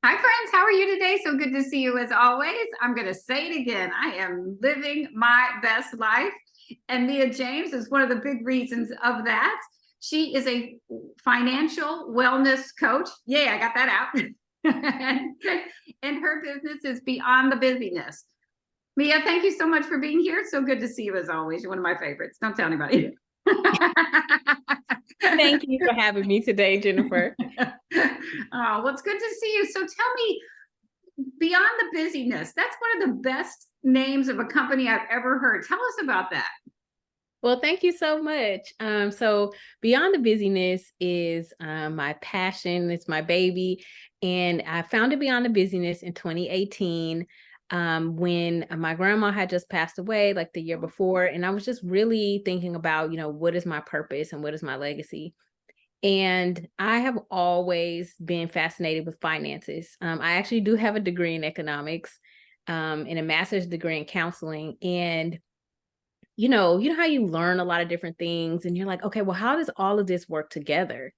Hi, friends. How are you today? So good to see you as always. I'm going to say it again. I am living my best life. And Mia James is one of the big reasons of that. She is a financial wellness coach. Yay, I got that out. And her business is Beyond the Busyness. Mia, thank you so much for being here. It's so good to see you as always. You're one of my favorites. Don't tell anybody. Thank you for having me today, Jennifer. Oh, well, it's good to see you. So tell me, Beyond the Busyness, that's one of the best names of a company I've ever heard. Tell us about that. Well, thank you so much. So Beyond the Busyness is my passion. It's my baby. And I founded Beyond the Busyness in 2018 when my grandma had just passed away like the year before. And I was just really thinking about, what is my purpose and what is my legacy? And I have always been fascinated with finances. I actually do have a degree in economics and a master's degree in counseling. And you know how you learn a lot of different things and you're like, okay, well, how does all of this work together?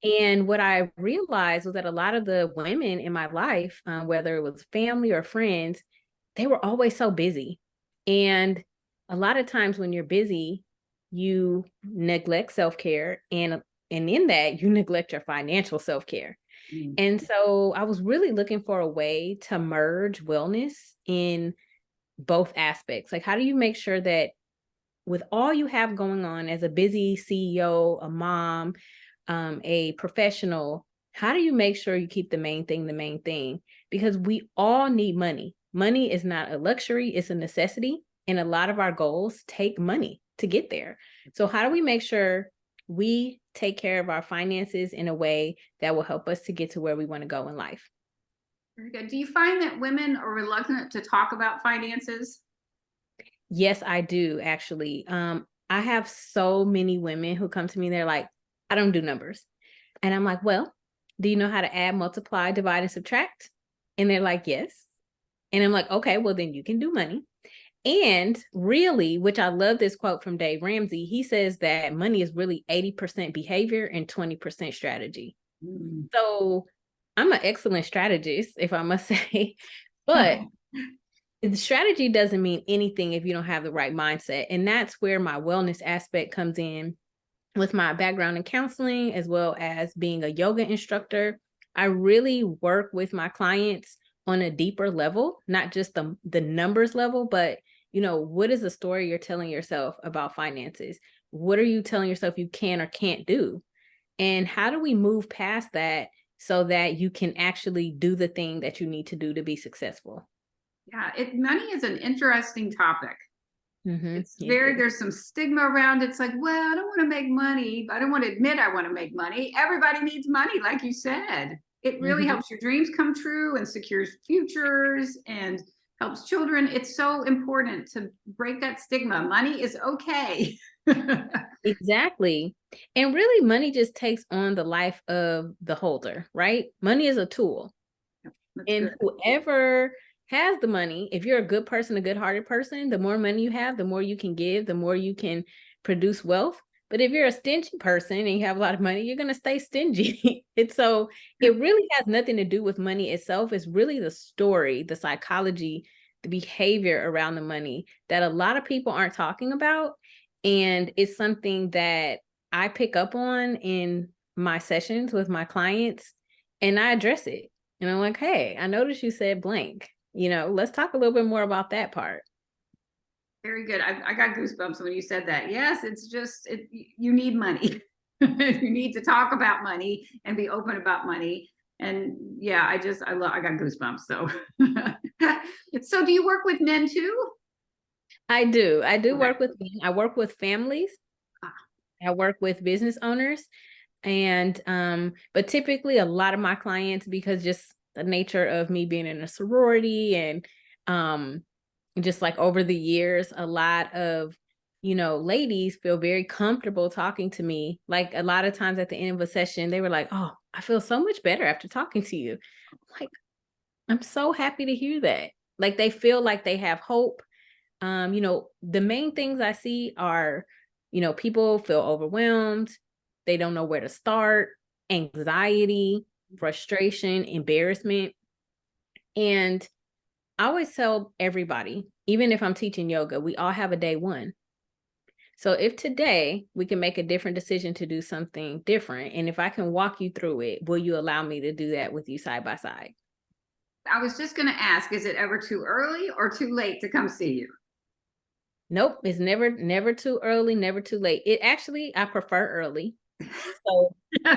And what I realized was that a lot of the women in my life, whether it was family or friends, they were always so busy. And a lot of times when you're busy, you neglect self-care and in that you neglect your financial self-care. Mm. And so I was really looking for a way to merge wellness in both aspects. Like, how do you make sure that with all you have going on as a busy CEO, a mom, a professional, how do you make sure you keep the main thing the main thing? Because we all need money. Money is not a luxury, it's a necessity. And a lot of our goals take money to get there. So, how do we make sure we take care of our finances in a way that will help us to get to where we want to go in life? Very good. Do you find that women are reluctant to talk about finances? Yes, I do actually. I have so many women who come to me, they're like, I don't do numbers. And I'm like, well, do you know how to add, multiply, divide, and subtract? And they're like, yes. And I'm like, okay, well, then you can do money. And really, which I love this quote from Dave Ramsey, he says that money is really 80% behavior and 20% strategy. Mm. So I'm an excellent strategist, if I must say, but the strategy doesn't mean anything if you don't have the right mindset. And that's where my wellness aspect comes in with my background in counseling, as well as being a yoga instructor. I really work with my clients on a deeper level, not just the numbers level, but what is the story you're telling yourself about finances? What are you telling yourself you can or can't do? And how do we move past that so that you can actually do the thing that you need to do to be successful? Yeah, money is an interesting topic. It's It very, is. there's some stigma around it. It's like, well, I don't want to make money, but I don't want to admit I want to make money. Everybody needs money, like you said. It really Mhm. helps your dreams come true and secures futures and helps children. It's so important to break that stigma. Money is okay. Exactly. And really, money just takes on the life of the holder, right? Money is a tool. That's And good. whoever has the money, if you're a good person, a good-hearted person, the more money you have, the more you can give, the more you can produce wealth. But if you're a stingy person and you have a lot of money, you're going to stay stingy. And so it really has nothing to do with money itself. It's really the story, the psychology, the behavior around the money that a lot of people aren't talking about. And it's something that I pick up on in my sessions with my clients and I address it. And I'm like, hey, I noticed you said blank. Let's talk a little bit more about that part. Very good. I got goosebumps when you said that. Yes, it's just you need money. You need to talk about money and be open about money. And yeah, I got goosebumps. So so do you work with men too? I do. I do Okay. work with men. I work with families. Ah, I work with business owners. And but typically a lot of my clients, because just the nature of me being in a sorority and um just like over the years, a lot of ladies feel very comfortable talking to me. Like a lot of times at the end of a session, they were like, oh, I feel so much better after talking to you. I'm like, I'm so happy to hear that. Like they feel like they have hope. The main things I see are, people feel overwhelmed. They don't know where to start, anxiety, frustration, embarrassment. And I always tell everybody, even if I'm teaching yoga, we all have a day one. So if today we can make a different decision to do something different, and if I can walk you through it, will you allow me to do that with you side by side? I was just going to ask, is it ever too early or too late to come see you? Nope, it's never too early, never too late. It actually, I prefer early. So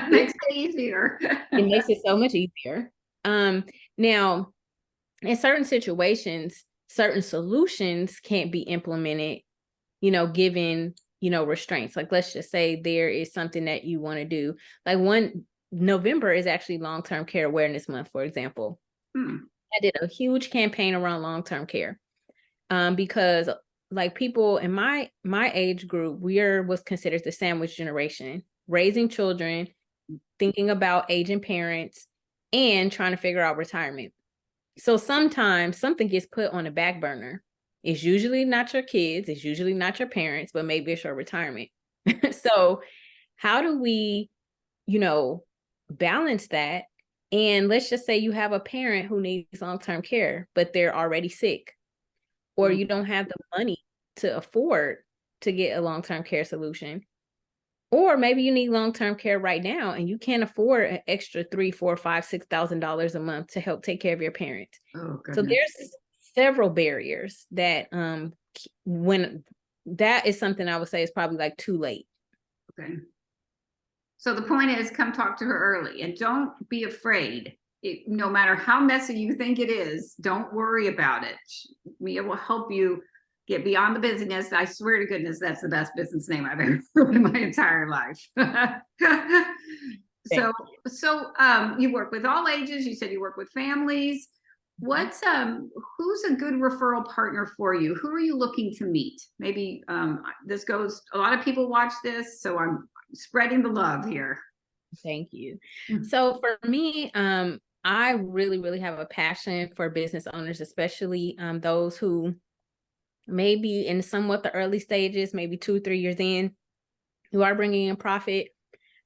Makes it easier. it makes it so much easier. Now in certain situations, certain solutions can't be implemented, given, restraints. Like, let's just say there is something that you want to do. Like November is actually long-term care awareness month, for example. I did a huge campaign around long-term care. Because like people in my age group, was considered the sandwich generation, raising children, thinking about aging parents, and trying to figure out retirement. So sometimes something gets put on the back burner. It's usually not your kids, it's usually not your parents, but maybe it's your retirement. So how do we, balance that? And let's just say you have a parent who needs long-term care, but they're already sick, or you don't have the money to afford to get a long-term care solution. Or maybe you need long-term care right now and you can't afford an extra $3, $4, $5, $6,000 a month to help take care of your parents. Oh, So there's several barriers that when that is something I would say is probably like too late. Okay. So the point is, come talk to her early and don't be afraid. No matter how messy you think it is, don't worry about it. Mia will help you get beyond the busyness. I swear to goodness, that's the best business name I've ever heard in my entire life. You work with all ages. You said you work with families. Who's a good referral partner for you? Who are you looking to meet? Maybe a lot of people watch this, so I'm spreading the love here. Thank you. So for me, I really, really have a passion for business owners, especially those who may be in somewhat the early stages, maybe 2-3 years in, who are bringing in profit.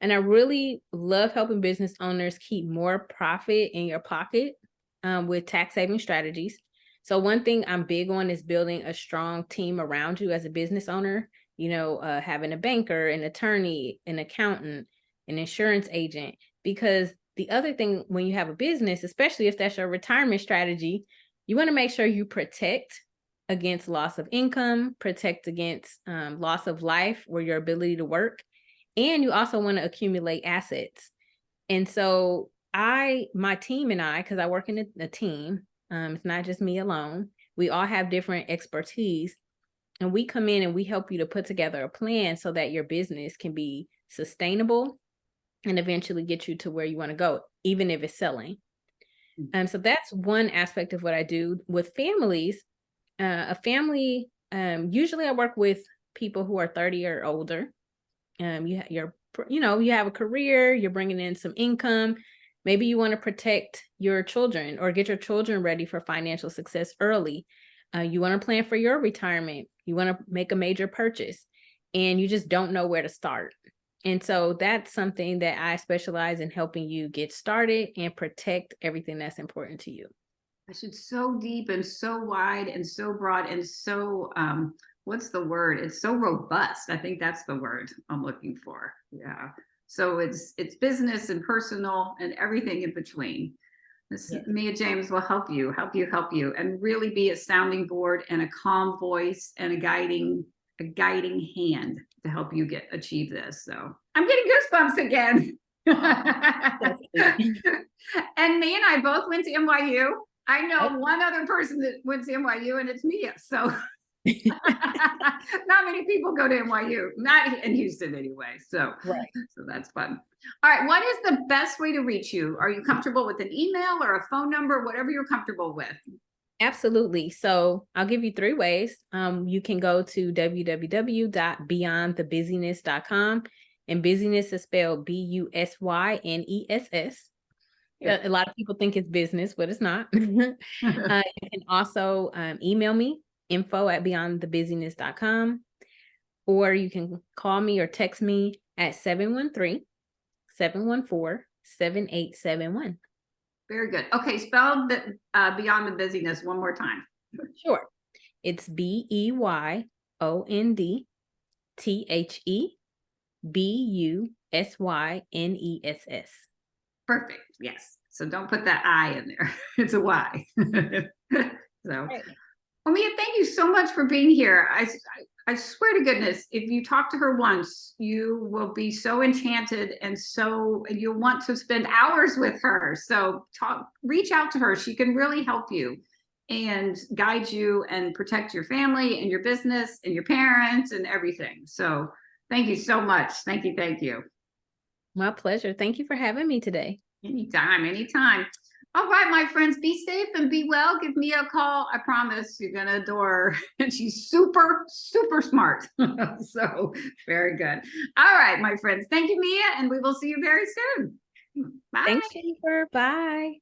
And I really love helping business owners keep more profit in your pocket with tax saving strategies. So one thing I'm big on is building a strong team around you as a business owner, having a banker, an attorney, an accountant, an insurance agent. Because the other thing when you have a business, especially if that's your retirement strategy, you want to make sure you protect against loss of income, protect against loss of life or your ability to work. And you also want to accumulate assets. And so my team and I, because I work in a team, it's not just me alone. We all have different expertise, and we come in and we help you to put together a plan so that your business can be sustainable and eventually get you to where you want to go, even if it's selling. So that's one aspect of what I do with families. A family, usually I work with people who are 30 or older. You have a career, you're bringing in some income. Maybe you want to protect your children or get your children ready for financial success early. You want to plan for your retirement. You want to make a major purchase and you just don't know where to start. And so that's something that I specialize in, helping you get started and protect everything that's important to you. It's so deep and so wide and so broad and so what's the word? It's so robust. I think that's the word I'm looking for. Yeah. So it's business and personal and everything in between. Yes. Mia James will help you, and really be a sounding board and a calm voice and a guiding hand to help you achieve this. So I'm getting goosebumps again. And me and I both went to NYU. I know one other person that went to NYU, and it's Mia. So not many people go to NYU, not in Houston anyway. So that's fun. All right. What is the best way to reach you? Are you comfortable with an email or a phone number, whatever you're comfortable with? Absolutely. So I'll give you 3 ways. You can go to www.beyondthebusyness.com, and busyness is spelled BUSYNESS. A lot of people think it's business, but it's not. You can also email me, info@beyondthebusyness.com, or you can call me or text me at 713-714-4694. 7871. Very good. Okay, spell the Beyond the Busyness one more time. Sure. It's BeyondTheBusyness. Perfect. Yes. So don't put that I in there. It's a Y. So, Right. well, Mia, thank you so much for being here. I swear to goodness, if you talk to her once, you will be so enchanted and you'll want to spend hours with her. So reach out to her. She can really help you and guide you and protect your family and your business and your parents and everything. So thank you so much. Thank you. Thank you. My pleasure. Thank you for having me today. Anytime, anytime. All right, my friends, be safe and be well. Give me a call. I promise you're going to adore her. And she's super, super smart. So very good. All right, my friends. Thank you, Mia. And we will see you very soon. Bye. Thanks, Jennifer. Bye.